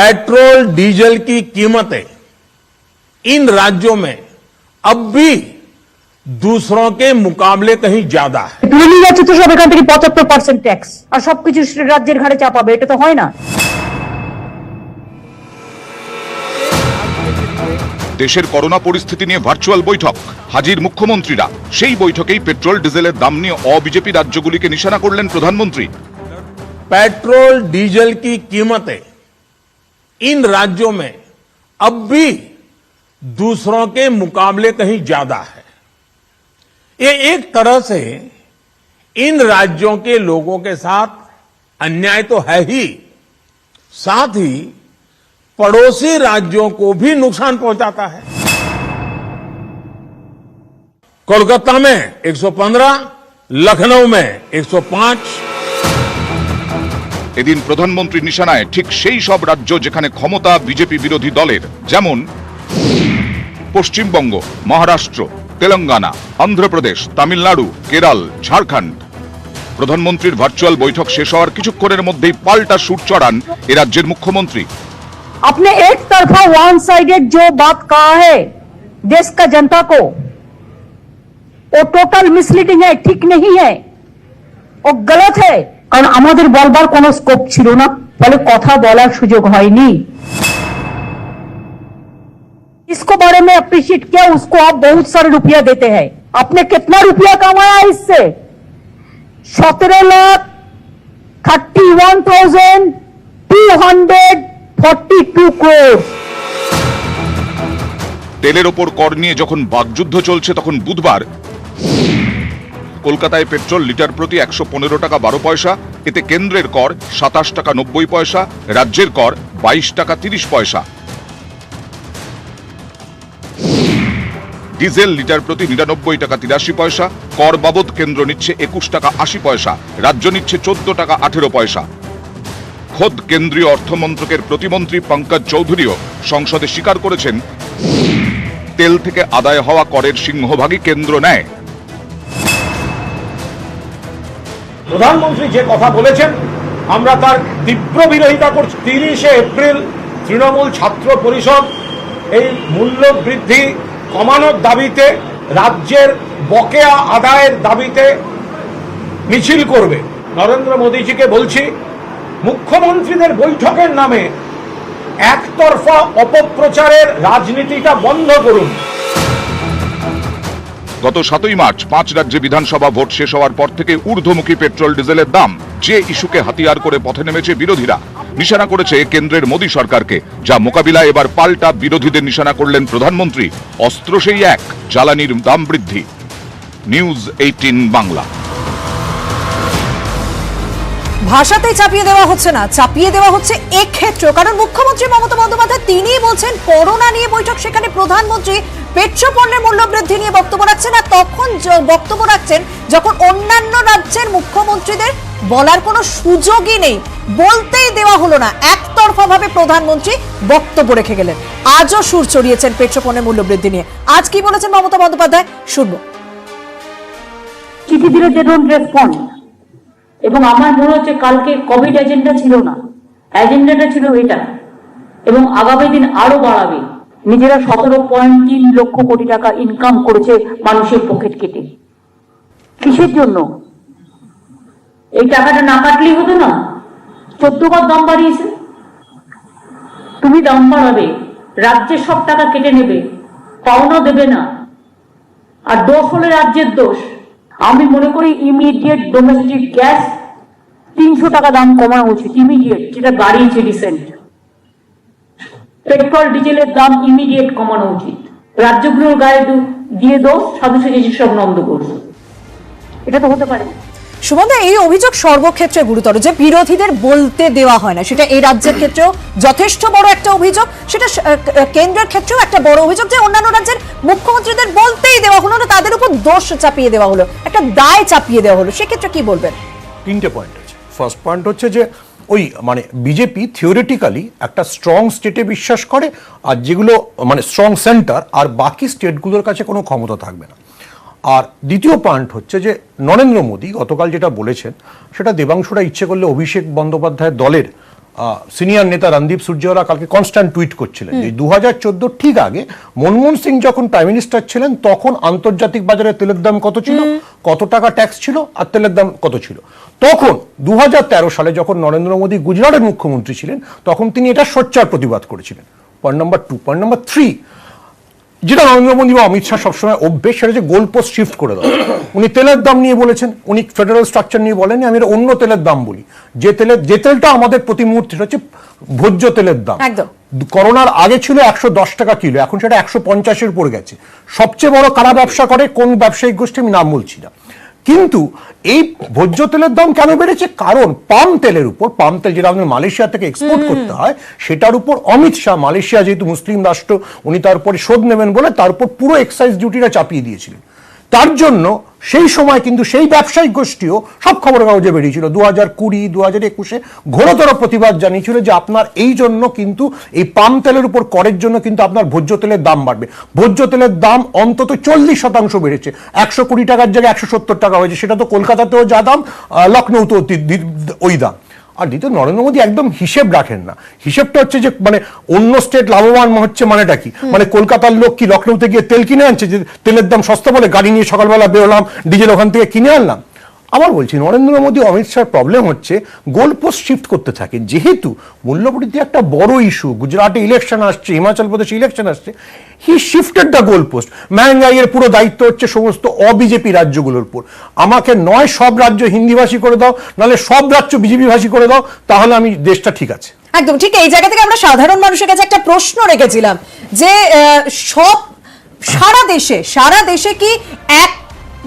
Petrol diesel की कीमतें इन राज्यों में अब भी दूसरों के मुकाबले कहीं ज्यादा है। তুলে নিয়ে যাচ্ছে তো সব এখান থেকে 75% ট্যাক্স আর সবকিছু রাজ্যের ঘাড়ে চাপাবে, এটা তো হয় না। দেশের করোনা পরিস্থিতি নিয়ে ভার্চুয়াল বৈঠক, হাজির মুখ্যমন্ত্রীরা। সেই বৈঠকেই পেট্রোল ডিজেলের দাম নিয়ে অবিজেপি রাজ্যগুলিকে নিশানা করলেন প্রধানমন্ত্রী। पेट्रोल डीजल की कीमतें इन राज्यों में अब भी दूसरों के मुकाबले कहीं ज्यादा है। ये एक तरह से इन राज्यों के लोगों के साथ अन्याय तो है ही, साथ ही पड़ोसी राज्यों को भी नुकसान पहुंचाता है। कोलकाता में 115, लखनऊ में 105। এদিন প্রধানমন্ত্রী নিশানায় ঠিক সেই সব রাজ্য যেখানে ক্ষমতা বিজেপি বিরোধী দলের, যেমন পশ্চিমবঙ্গ, মহারাষ্ট্র, তেলেঙ্গানা, অন্ধ্রপ্রদেশ, তামিলনাড়ু, কেরল, ঝাড়খণ্ড। প্রধানমন্ত্রীর ভার্চুয়াল বৈঠক শেষ হওয়ার কিছুক্ষণের মধ্যেই পাল্টা সুর চড়ান এ রাজ্যের মুখ্যমন্ত্রী। आपने एक तरफा वन साइडेड जो बात कहा है देश का जनता को, वो टोटल मिसलीडिंग है, ठीक नहीं है, वो गलत है। কারণ আমাদের বলবার কোনো স্কোপ ছিল না, ফলে কথা বলার সুযোগ হয়নি। इसको बारे में अप्रिशिएट किया, उसको आप बहुत सारे रुपया देते हैं। आपने कितना रुपया कमाया इससे? 17,31,242 crore। তেলের ওপর কর নিয়ে যখন বাকযুদ্ধ চলছে, তখন বুধবার কলকাতায় পেট্রোল লিটার প্রতি 115 টাকা 12 পয়সা, এতে কেন্দ্রের কর 27 টাকা 90 পয়সা, রাজ্যের কর 22 টাকা 30 পয়সা। ডিজেল লিটার প্রতি 99 টাকা 83 পয়সা, কর বাবদ কেন্দ্র নিচ্ছে 21 টাকা 80 পয়সা, রাজ্য নিচ্ছে 14 টাকা 18 পয়সা। খোদ কেন্দ্রীয় অর্থমন্ত্রকের প্রতিমন্ত্রী পঙ্কজ চৌধুরীও সংসদে স্বীকার করেছেন, তেল থেকে আদায় হওয়া করের সিংহভাগই কেন্দ্র নেয়। প্রধানমন্ত্রী যে কথা বলেছেন আমরা তার তীব্র বিরোধিতা করছি। 30 এপ্রিল তৃণমূল ছাত্র পরিষদ এই মূল্য বৃদ্ধি কমানোর দাবিতে, রাজ্যের বকেয়া আদায়ের দাবিতে মিছিল করবে। নরেন্দ্র মোদীজিকে বলছি, মুখ্যমন্ত্রীদের বৈঠকের নামে একতরফা অপপ্রচারের রাজনীতিটা বন্ধ করুন। গত 7ই মার্চ 5 রাজ্যে বিধানসভা ভোট শেষ হওয়ার পর থেকে ঊর্ধ্বমুখী পেট্রোল ডিজেলের দাম, যে ইস্যুকে হাতিয়ার করে পথে নেমেছে বিরোধীরা, নিশানা করেছে কেন্দ্রের মোদী সরকারকে, যা মোকাবিলায় এবার পাল্টা বিরোধীদের নিশানা করলেন প্রধানমন্ত্রী। অস্ত্র সেই এক, জ্বালানির দাম বৃদ্ধি। নিউজ 18 বাংলা। ভাষাতেই চাপিয়ে দেওয়া হচ্ছে না, চাপিয়ে দেওয়া হচ্ছে এক্ষেত্রে। কারণ মুখ্যমন্ত্রী মমতা বন্দ্যোপাধ্যায় তিনি বলছেন করোনা নিয়ে বৈঠক, সেখানে প্রধানমন্ত্রী পেট্রোল পণ্যের মূল্য বৃদ্ধি নিয়ে বক্তব্য রাখছেন। আর তখন বক্তব্য রাখছেন যখন অন্যান্য রাজ্যের মুখ্যমন্ত্রীদের বলার কোনো সুযোগই নেই, বলতেই দেওয়া হলো না, একতরফা ভাবে প্রধানমন্ত্রী বক্তব্য রেখে গেলেন। আজও সুর চড়িয়েছেন পেট্রোল পণ্যের মূল্য বৃদ্ধি নিয়ে। আজ কি বলেছেন মমতা বন্দ্যোপাধ্যায়, শুনবো। চিঠি দিলে দে ডোন্ট রেসপন্ড, এবং আমার মনে হচ্ছে কালকে কোভিড এজেন্ডা ছিল না, এজেন্ডাটা ছিল এটা, এবং আগামী দিন আরো বাড়াবে। নিজেরা 17.3 লক্ষ কোটি টাকা ইনকাম করেছে মানুষের পকেট কেটে। কিসের জন্য? এই টাকাটা না কাটলেই হতো না? 14 বার দাম বাড়িয়েছে। তুমি দাম বাড়াবে, রাজ্যের সব টাকা কেটে নেবে, পাওনা দেবে না, আর দোষ হলে রাজ্যের দোষ। আমি মনে করি ইমিডিয়েট ডোমেস্টিক গ্যাস 300 টাকা দাম কমানো উচিত, ইমিডিয়েট, যেটা বাড়িয়েছে রিসেন্ট। পেট্রোল ডিজেলের দাম ইমিডিয়েট কমানো উচিত। রাজ্যগুলোর গায়ে দিয়ে দোষ, সাধু সেজে সব নন্দ করছে, এটা তো হতে পারে। সুমনদা, এই অভিযোগ সর্বক্ষেত্রে গুরুতর যে বিরোধীদের বলতে দেওয়া হয় না। সেটা এই রাজ্যের ক্ষেত্রেও যথেষ্ট বড় একটা অভিযোগ, সেটা কেন্দ্রের ক্ষেত্রেও একটা বড় অভিযোগ যে অন্যান্য রাজ্যের মুখ্যমন্ত্রীদের বলতেই দেওয়া হলো না, তাদের উপর দোষ চাপিয়ে দেওয়া হলো, একটা দায় চাপিয়ে দেওয়া হলো। সেক্ষেত্রে কি বলবেন? 3টে পয়েন্ট আছে। ফার্স্ট পয়েন্ট হচ্ছে যে ওই মানে বিজেপি থিওরিটিক্যালি একটা স্ট্রং স্টেটে বিশ্বাস করে, আর যেগুলো মানে স্ট্রং সেন্টার, আর বাকি স্টেটগুলোর কাছে কোনো ক্ষমতা থাকবে না। আর দ্বিতীয় পয়েন্ট হচ্ছে যে নরেন্দ্র মোদী গতকাল যেটা বলেছেন, সেটা দেবাংশুরা ইচ্ছে করলে অভিষেক বন্দ্যোপাধ্যায়ের দলের সিনিয়র নেতা রণদীপ সুরজেওয়ালা কালকে কনস্ট্যান্ট টুইট করছিলেন যে 2014 ঠিক আগে মনমোহন সিং যখন প্রাইম মিনিস্টার ছিলেন তখন আন্তর্জাতিক বাজারে তেলের দাম কত ছিল, কত টাকা ট্যাক্স ছিল আর তেলের দাম কত ছিল। তখন 2013 সালে যখন নরেন্দ্র মোদী গুজরাটের মুখ্যমন্ত্রী ছিলেন তখন তিনি এটা সোচ্চার প্রতিবাদ করেছিলেন। Point number 2। পয়েন্ট নাম্বার 3, যেটা নরেন্দ্র মোদী বা অমিত শাহ সবসময় অভ্যেস, সেটা হচ্ছে গোল পোস্ট শিফট করে দেওয়া। উনি তেলের দাম নিয়ে বলেছেন, উনি ফেডারেল স্ট্রাকচার নিয়ে বলেনি, আমি অন্য তেলের দাম বলি। যে তেলটা আমাদের প্রতি মুহূর্তে হচ্ছে ভোজ্য তেলের দাম। একদম। করোনার আগে ছিল 110 টাকা কিলো, এখন সেটা 150-এর উপর গেছে। সবচেয়ে বড় কারা ব্যবসা করে কোন ব্যবসায়িক গোষ্ঠী আমি নাম বলছি না, কিন্তু এই ভোজ্য তেলের দাম কেন বেড়েছে? কারণ পাম তেলের উপর, পাম তেল যেটা আমাদের মালয়েশিয়া থেকে এক্সপোর্ট করতে হয়, সেটার উপর অমিত শাহ, মালয়েশিয়া যেহেতু মুসলিম রাষ্ট্র, উনি তার উপরে শোধ নেবেন বলে তার উপর পুরো এক্সাইজ ডিউটিটা চাপিয়ে দিয়েছিলেন। তার জন্য সেই সময় কিন্তু সেই ব্যবসায়িক গোষ্ঠীও সব খবরের কাগজে বেরিয়েছিল 2020, 2021-এ ঘোরতর প্রতিবাদ জানিয়েছিল যে আপনার এই জন্য কিন্তু এই পাম তেলের উপর করের জন্য কিন্তু আপনার ভোজ্য তেলের দাম বাড়বে। ভোজ্য তেলের দাম অন্তত 40% বেড়েছে, 120 টাকার জায়গায় 170 টাকা হয়েছে। সেটা তো কলকাতাতেও যা দাম, লখনৌতেও ওই দাম। আর দ্বিতীয়, নরেন্দ্র মোদী একদম হিসেব রাখেন না। হিসেবটা হচ্ছে যে মানে অন্য স্টেট লাভবান হচ্ছে মানেটা কি? মানে কলকাতার লোক কি লখনৌতে গিয়ে তেল কিনে আনছে যে তেলের দাম সস্তা বলে গাড়ি নিয়ে সকালবেলা বেরোলাম, ডিজেল ওখান থেকে কিনে আনলাম? আবার বলছি, নরেন্দ্র মোদী অমিত শাহর প্রবলেম হচ্ছে গোল পোস্ট শিফট করতে থাকে। যেহেতু মূল্যবৃদ্ধি একটা বড় ইস্যু, গুজরাটে ইলেকশন আসছে, হিমাচল প্রদেশে ইলেকশন আসছে, হি শিফটেড দ্য গোল পোস্ট। মেহঙ্গাইয়ের পুরো দায়িত্ব হচ্ছে সমস্ত অবিজেপি রাজ্যগুলোর উপর। আমাকে নয় সব রাজ্য হিন্দিভাষী করে দাও, নাহলে সব রাজ্য বিজেপি ভাষী করে দাও, তাহলে আমি দেশটা ঠিক আছে। একদম ঠিক। এই জায়গা থেকে আমরা সাধারণ মানুষের কাছে একটা প্রশ্ন রেখেছিলাম যে সারা দেশে কি এক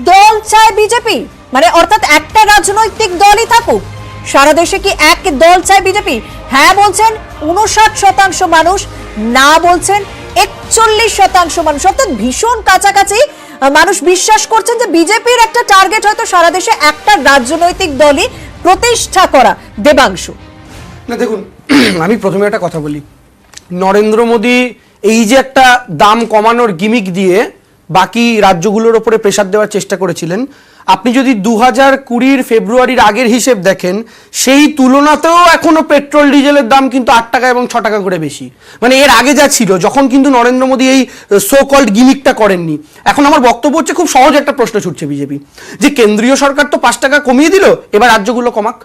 দল চায় বিজেপি, মানে অর্থাৎ একটা রাজনৈতিক দলই থাকুক? সারা দেশে কি এক দল চায় বিজেপি? হ্যাঁ বলছেন 59% মানুষ, না বলছেন 41% মানুষ, অর্থাৎ ভীষণ কাছাকাছি মানুষ বিশ্বাস করছেন যে বিজেপির একটা টার্গেট হয়তো সারা দেশে একটা রাজনৈতিক দলই প্রতিষ্ঠা করা। দেবাংশু, না দেখুন, আমি প্রথমে একটা কথা বলি, নরেন্দ্র মোদী এই যে একটা দাম কমানোর গিমিক দিয়ে বাকি রাজ্যগুলোর ওপরে প্রেসার দেওয়ার চেষ্টা করেছিলেন, আপনি যদি 2020 ফেব্রুয়ারির আগের হিসেব দেখেন, সেই তুলনাতেও এখনো পেট্রোল ডিজেলের দাম কিন্তু 8 টাকা এবং 6 টাকা করে বেশি। মানে এর আগে যা ছিল, যখন কিন্তু নরেন্দ্র মোদী এই সো কল্ড গিমিকটা করেননি। এখন আমার বক্তব্য হচ্ছে, খুব সহজ একটা প্রশ্ন ছুটছে বিজেপি, যে কেন্দ্রীয় সরকার তো 5 টাকা কমিয়ে দিল, এবার রাজ্যগুলো কমাক।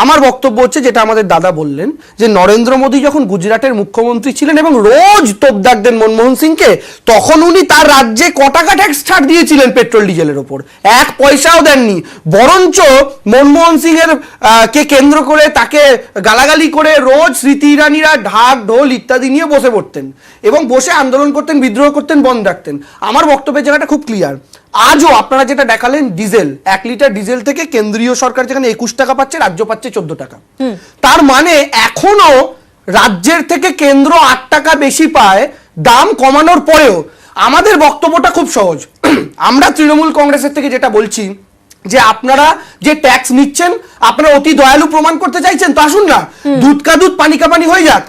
আমার বক্তব্য হচ্ছে, যেটা আমাদের দাদা বললেন, যে নরেন্দ্র মোদী যখন গুজরাটের মুখ্যমন্ত্রী ছিলেন এবং রোজ তোপ দাগ দেন মনমোহন সিংকে, তখন উনি তার রাজ্যে ক টাকা ট্যাক্স ছাড় দিয়েছিলেন পেট্রোল ডিজেলের ওপর? 1 পয়সাও দেননি। বরঞ্চ মনমোহন সিং এর কে কেন্দ্র করে তাকে গালাগালি করে রোজ স্মৃতি ইরানিরা ঢাক ঢোল ইত্যাদি নিয়ে বসে পড়তেন এবং বসে আন্দোলন করতেন, বিদ্রোহ করতেন, বন্ধ রাখতেন। আমার বক্তব্যের জায়গাটা খুব ক্লিয়ার। আজও আপনারা যেটা দেখালেন, ডিজেল 1 লিটার ডিজেল থেকে কেন্দ্রীয় সরকার যেখানে 21 টাকা পাচ্ছে, রাজ্য পাচ্ছে 14 টাকা। তার মানে এখনো রাজ্যের থেকে কেন্দ্র 8 টাকা বেশি পায় দাম কমানোর পরেও। আমাদের বক্তব্যটা খুব সহজ। আমরা তৃণমূল কংগ্রেসের থেকে যেটা বলছি, যে আপনারা যে ট্যাক্স নিচ্ছেন, আপনারা অতি দয়ালু প্রমাণ করতে চাইছেন, তো আসুন না, দুধ কা দুধ পানি কা পানি হয়ে যাক।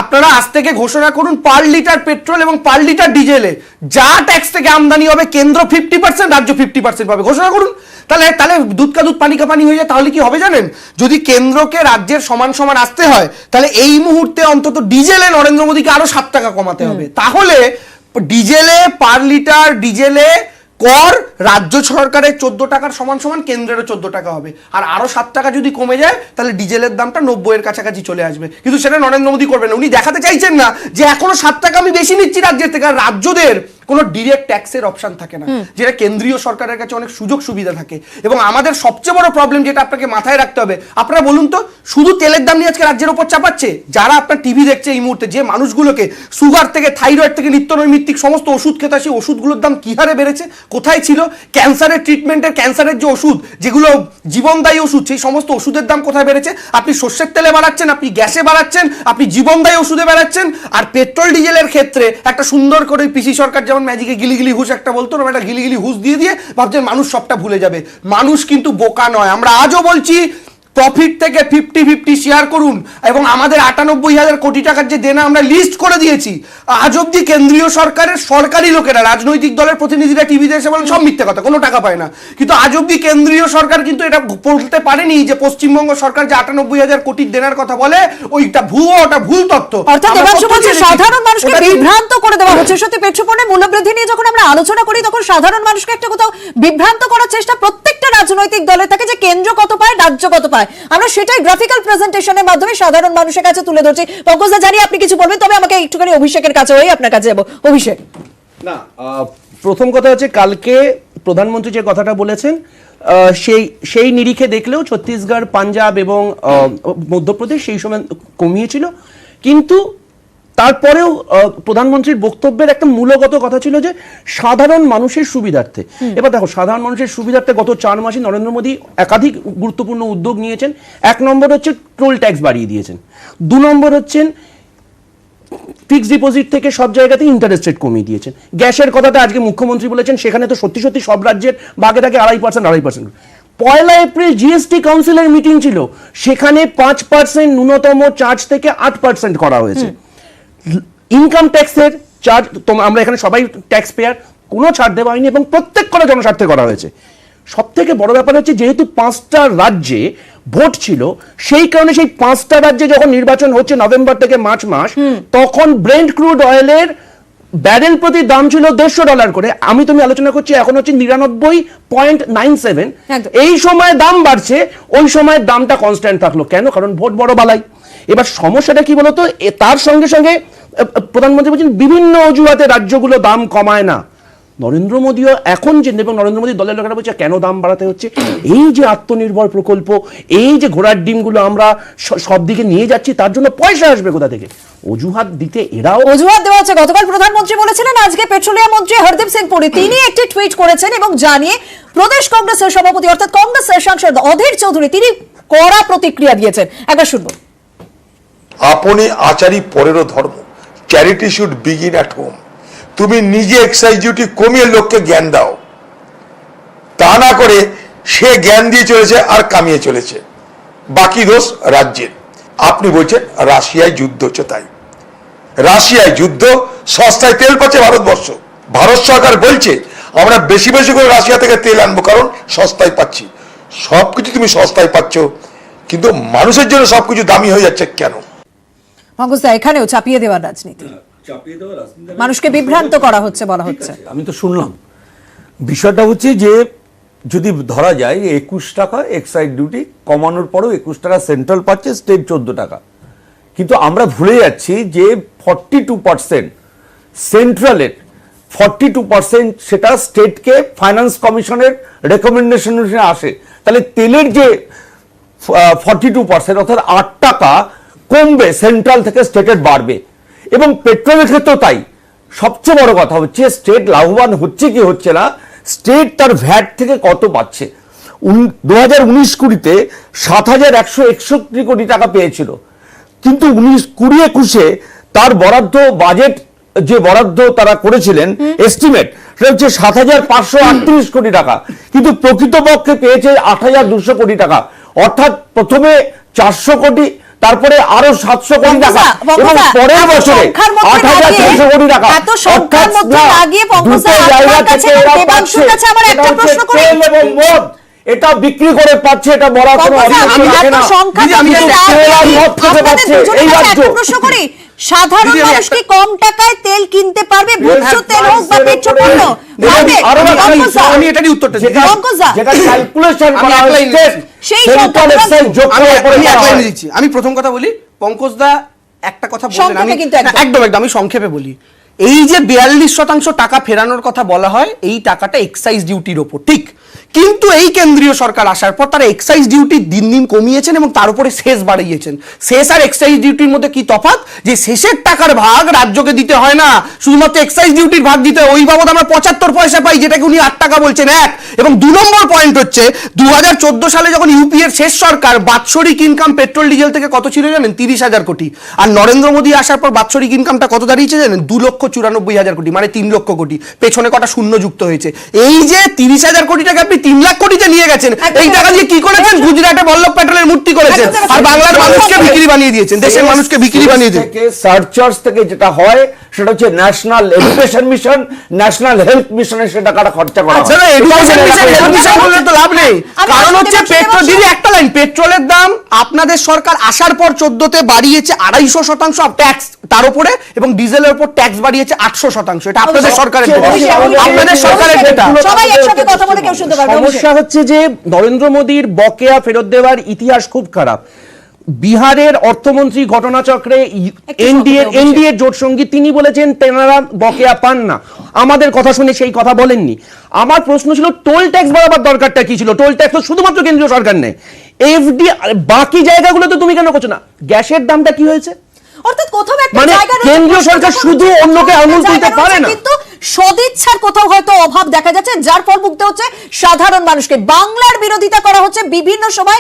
আপনারা আজ থেকে ঘোষণা করুন, পার লিটার পেট্রোল এবং পার লিটার ডিজেলে যা ট্যাক্স থেকে আমদানি হবে, কেন্দ্র 50%, রাজ্য 50% পাবে। ঘোষণা করুন, তাহলে দুধ কা দুধ পানি কা পানি হয়ে যায়। তাহলে কি হবে জানেন? যদি কেন্দ্রকে রাজ্যের সমান সমান আসতে হয়, তাহলে এই মুহূর্তে অন্তত ডিজেলে নরেন্দ্র মোদীকে আরো 7 টাকা কমাতে হবে। তাহলে ডিজেলে, পার লিটার ডিজেলে কর রাজ্য সরকারের 14 টাকার সমান সমান কেন্দ্রেরও 14 টাকা হবে। আর আরো 7 টাকা যদি কমে যায়, তাহলে ডিজেলের দামটা 90-এর কাছাকাছি চলে আসবে। কিন্তু সেটা নরেন্দ্র মোদী করবেন না। উনি দেখাতে চাইছেন না যে এখনো 7 টাকা আমি বেশি নিচ্ছি রাজ্যের থেকে। আর রাজ্যদের কোনো ডিরেক্ট ট্যাক্সের অপশন থাকে না, যেটা কেন্দ্রীয় সরকারের কাছে অনেক সুযোগ সুবিধা থাকে। এবং আমাদের সবচেয়ে বড় প্রবলেম যেটা আপনাকে মাথায় রাখতে হবে, আপনারা বলুন তো, শুধু তেলের দাম নিয়ে আজকে রাজ্যের উপর চাপাচ্ছে? যারা আপনার টিভি দেখছে এই মুহূর্তে, যে মানুষগুলোকে সুগার থেকে, থাইরয়েড থেকে নিত্য নৈমিত্তিক সমস্ত ওষুধ খেতে, সেই ওষুধগুলোর দাম কি হারে বেড়েছে, কোথায় ছিল? ক্যান্সারের ট্রিটমেন্টের, ক্যান্সারের যে ওষুধ, যেগুলো জীবনদায়ী ওষুধ, সেই সমস্ত ওষুধের দাম কোথায় বেড়েছে? আপনি সর্ষের তেলে বাড়াচ্ছেন, আপনি গ্যাসে বাড়াচ্ছেন, আপনি জীবনদায়ী ওষুধে বাড়াচ্ছেন। আর পেট্রোল ডিজেলের ক্ষেত্রে একটা সুন্দর করে পিসি সরকার যেমন ম্যাজিকে গিলিগিলি হুঁশ একটা বলতো, একটা গিলিগিলি হুঁশ দিয়ে ভাবছেন মানুষ সবটা ভুলে যাবে। মানুষ কিন্তু বোকা নয়। আমরা আজও বলছি, প্রফিট থেকে 50-50 শেয়ার করুন, এবং আমাদের 98,000 কোটি টাকার যে দেনা আমরা লিস্ট করে দিয়েছি। আজ অব্দি কেন্দ্রীয় সরকারের সরকারি লোকেরা, রাজনৈতিক দলের প্রতিনিধিরা টিভিতে এসে বলেন সব মিথ্যে কথা, কোনো টাকা পায় না, কিন্তু আজ অব্দি কেন্দ্রীয় সরকার কিন্তু এটা বলতে পারেনি যে পশ্চিমবঙ্গ সরকার যে 98,000 কোটির দেনার কথা বলে ওইটা ভুয়ো, ওটা ভুল তথ্য। অর্থাৎ আমরা দেবাংশু তথ্য বলছে জেনেছি। সাধারণ মানুষকে ওটা- বিভ্রান্ত করে দেওয়া হচ্ছে। সত্যি পেট্রোপণ্যের মূল্যবৃদ্ধি নিয়ে যখন আমরা আলোচনা করি তখন সাধারণ মানুষকে একটা কোথাও বিভ্রান্ত করার চেষ্টা প্রত্যেকটা রাজনৈতিক দলের থাকে যে কেন্দ্র কত পায়, রাজ্য কত পায়। আমরা সেটাই গ্রাফিক্যাল প্রেজেন্টেশনের মাধ্যমে সাধারণ মানুষের কাছে তুলে ধরছি। পঙ্কজদা, জানি আপনি কিছু বলবেন, তবে আমাকে একটুখানি অভিষেকের কাছে হয়ে আপনার কাছে যাবো। অভিষেক, না, প্রথম কথা হচ্ছে কালকে প্রধানমন্ত্রী যে কথাটা বলেছেন সেই নিরিখে দেখলেও ছত্তিশগড়, পাঞ্জাব এবং মধ্যপ্রদেশ সেই সময় কমিয়েছিল, কিন্তু তারপরেও প্রধানমন্ত্রীর বক্তব্যের একটা মূলগত কথা ছিল যে সাধারণ মানুষের সুবিধার্থে। এবার দেখো, সাধারণ মানুষের সুবিধার্থে গত 4 মাসে নরেন্দ্র মোদী একাধিক গুরুত্বপূর্ণ উদ্যোগ নিয়েছেন। 1 নম্বর হচ্ছে টোল ট্যাক্স বাড়িয়ে দিয়েছেন। 2 নম্বর হচ্ছেন ফিক্সড ডিপোজিট থেকে সব জায়গাতে ইন্টারেস্ট রেট কমিয়ে দিয়েছেন। গ্যাসের কথাটা আজকে মুখ্যমন্ত্রী বলেছেন, সেখানে তো সত্যি সত্যি সব রাজ্যের ভাগে থাকে 2.5%। 1 এপ্রিল জিএসটি কাউন্সিলের মিটিং ছিল, সেখানে 5% ন্যূনতম চার্জ থেকে 8% করা হয়েছে। ইনকাম ট্যাক্সের চার্জ, আমরা এখানে সবাই ট্যাক্স পেয়ার, কোনো ছাড় দেওয়া হয়নি এবং প্রত্যেক কটা জনস্বার্থে করা হয়েছে। সব থেকে বড় ব্যাপার হচ্ছে যেহেতু 5টা রাজ্যে ভোট ছিল, সেই কারণে সেই 5টা রাজ্যে যখন নির্বাচন হচ্ছে নভেম্বর থেকে মার্চ মাস, তখন ব্রেন্ট ক্রুড অয়েলের ব্যারেল প্রতি দাম ছিল $150 করে। তুমি আলোচনা করছি এখন হচ্ছে 99.97। এই সময় দাম বাড়ছে, ওই সময় দামটা কনস্ট্যান্ট থাকলো কেন? কারণ ভোট বড় বালাই। এবার সমস্যাটা কি বলতো, তার সঙ্গে সঙ্গে প্রধানমন্ত্রী বলছেন বিভিন্ন অজুহাতে রাজ্যগুলো দাম কমায় না। নরেন্দ্র মোদীও এখন যে, এবং নরেন্দ্র মোদী দলের লোকেরা বলছে কেন দাম বাড়াতে হচ্ছে, এই যে আত্মনির্ভর প্রকল্প, এই যে ঘোড়ার ডিমগুলো আমরা সব দিকে নিয়ে যাচ্ছি, তার জন্য পয়সা আসবে কোথা থেকে? অজুহাত দিতে এরাও অজুহাত দেওয়া হচ্ছে। গতকাল প্রধানমন্ত্রী বলেছিলেন, আজকে পেট্রোলিয়াম মন্ত্রী হরদীপ সিং পুরী তিনি একটি টুইট করেছেন এবং জানিয়ে প্রদেশ কংগ্রেসের সভাপতি অর্থাৎ কংগ্রেসের সাংসদ অধীর চৌধুরী তিনি কড়া প্রতিক্রিয়া দিয়েছেন। একবার শুনবো। আপনি আচারী পরেরও ধর্ম, charity should begin at home. তুমি নিজে এক্সাইজ ডিউটি কমিয়ে লোককে জ্ঞান দাও, তা না করে সে জ্ঞান দিয়ে চলেছে আর কামিয়ে চলেছে, বাকি দোষ রাজ্যের। আপনি বলছেন রাশিয়ায় যুদ্ধ হচ্ছে, তাই রাশিয়ায় যুদ্ধ, সস্তায় তেল পাচ্ছে ভারতবর্ষ। ভারত সরকার বলছে আমরা বেশি বেশি করে রাশিয়া থেকে তেল আনবো কারণ সস্তায় পাচ্ছি। সবকিছু তুমি সস্তায় পাচ্ছ, কিন্তু মানুষের জন্য সবকিছু দামি হয়ে যাচ্ছে কেন? পঙ্কজদা, এখানেও চাপিয়ে দেওয়ার রাজনীতি, মানুষকে বিভ্রান্ত করা হচ্ছে বলা হচ্ছে। আমি তো শুনলাম, বিষয়টা হচ্ছে যে যদি ধরা যায় 21 টাকা এক্সাইজ ডিউটি কমানোর পরেও 21 টাকা সেন্ট্রাল পাচ্ছে, স্টেট 14 টাকা, কিন্তু আমরা ভুলে যাচ্ছি যে 42% সেন্ট্রালের, 42% সেটা স্টেটকে ফাইন্যান্স কমিশনের রেকমেন্ডেশন আসে। তাহলে তেলের যে 42% অর্থাৎ 8 টাকা কমবে সেন্ট্রাল থেকে স্টেটের বাড়বে, এবং পেট্রোলের ক্ষেত্রেও তাই। সবচেয়ে বড় কথা হচ্ছে স্টেট লাভবান হচ্ছে কি হচ্ছে না, স্টেট তার ভ্যাট থেকে কত পাচ্ছে। 2019-20 7,161 কোটি টাকা পেয়েছিল, কিন্তু 19-20-21 তার বরাদ্দ বাজেট যে বরাদ্দ তারা করেছিলেন এস্টিমেট, সেটা হচ্ছে 7,538 কোটি টাকা, কিন্তু প্রকৃতপক্ষে পেয়েছে 8,200 কোটি টাকা। অর্থাৎ প্রথমে 400 কোটি, তারপরে আরো 700 কোটি টাকা, এবং পরের বছরে 8,400 কোটি টাকা। অর্থাৎ দুটো জায়গা থেকে এরা পাচ্ছে, এটা হচ্ছে তেল এবং মদ, এটা বিক্রি করে পাচ্ছে, এটা বলা কোনো অভিযোগ থাকে না। তেল আর মদ থেকে পাচ্ছে এই রাজ্য। সাধারণ মানুষ কি কম টাকায় তেল কিনতে পারবে? ভোজ্য তেল হোক বা পেট্রোপণ্য, আমি এটারই উত্তরটা দিচ্ছি। যেটা ক্যালকুলেশন করা হচ্ছে সেই সেন্ট্রাল এক্সাইজ যোগ করে দিচ্ছি। আমি প্রথম কথা বলি, পঙ্কজদা একটা কথা বললেন, আমি একদম আমি সংক্ষেপে বলি। এই যে 42% টাকা ফেরানোর কথা বলা হয়, এই টাকাটা এক্সাইজ ডিউটির ওপর, ঠিক, কিন্তু এই কেন্দ্রীয় সরকার আসার পর তারা এক্সাইজ ডিউটি দিন দিন কমিয়েছেন এবং তার উপরে সেস বাড়িয়েছেন। সেস আর এক্সাইজ ডিউটির মধ্যে কি তফাৎ? যে শেষের টাকার ভাগ রাজ্যকে দিতে হয় না, শুধুমাত্র এক্সাইজ ডিউটির ভাগ দিতে হয়। ওই বাবদ আমরা 75 পয়সা পাই, যেটাকে উনি 8 টাকা বলছেন। এবং 2 নম্বর পয়েন্ট হচ্ছে 2014 সালে যখন ইউপি এর শেষ সরকার, বাৎসরিক ইনকাম পেট্রোল ডিজেল থেকে কত ছিল জানেন? 30,000 কোটি। আর নরেন্দ্র মোদী আসার পর বাৎসরিক ইনকামটা কত দাঁড়িয়েছে জানেন? 2,94,000 কোটি, মানে 3 লক্ষ কোটি। পেছনে কটা শূন্য যুক্ত হয়েছে। এই যে 30,000 কোটি টাকা আপনি 3 লাখ কোটিতে নিয়ে গেছেন, এই টাকা দিয়ে কি করেছেন? গুজরাটে বল্লভ প্যাটেলের মূর্তি করেছেন, আর বাংলার মানুষকে ভিখিরি বানিয়ে দিয়েছেন, দেশের মানুষকে ভিখিরি বানিয়ে দিয়েছেন। সার্চার্স থেকে যেটা হয় সেটা হচ্ছে national education mission, national health মিশনে সে টাকাটা খরচা করা হয়। আচ্ছা, education mission, health mission বললে তো লাভ নেই। কারণ হচ্ছে পেট্রোল, দিদি একটা লাইন, পেট্রোলের দাম আপনাদের সরকার আসার পর 14তে বাড়িয়েছে 250% ট্যাক্স তার উপরে, এবং ডিজেলের উপর ট্যাক্স বাড়িয়েছে 800%। এটা আপনাদের সরকারের ডেটা, আপনাদের সরকারের ডেটা। সবাই একসাথে কথা বলে কেউ শুনতে পারবে। সমস্যা হচ্ছে যে নরেন্দ্র মোদীর বকেয়া ফেরত দেওয়ার ইতিহাস খুব খারাপ। বিহারের অর্থমন্ত্রী ঘটনাচক্রে এনডিএ জোট সঙ্গী, তিনি বলেছেন তেনারা বকেয়া পান না। আমাদের কথা শুনে সেই কথা বলেননি। আমার প্রশ্ন ছিল টোল ট্যাক্স বাড়াবার দরকারটা কি ছিল? টোল ট্যাক্স তো শুধুমাত্র কেন্দ্রীয় সরকার নেয়, এফডি বাকি জায়গাগুলো তো তুমি কেন করছো না? গ্যাসের দামটা কি হয়েছে? অর্থাৎ কোথাও একটা মানে জায়গা রয়েছে, কেন্দ্রীয় সরকার শুধু অন্যকে আঙুল তুলতে পারে না, কিন্তু সদিচ্ছার কোথাও হয়তো অভাব দেখা যাচ্ছে, যার ফল ভুগতে হচ্ছে সাধারণ মানুষকে। বাংলার বিরোধিতা করা হচ্ছে বিভিন্ন সময়।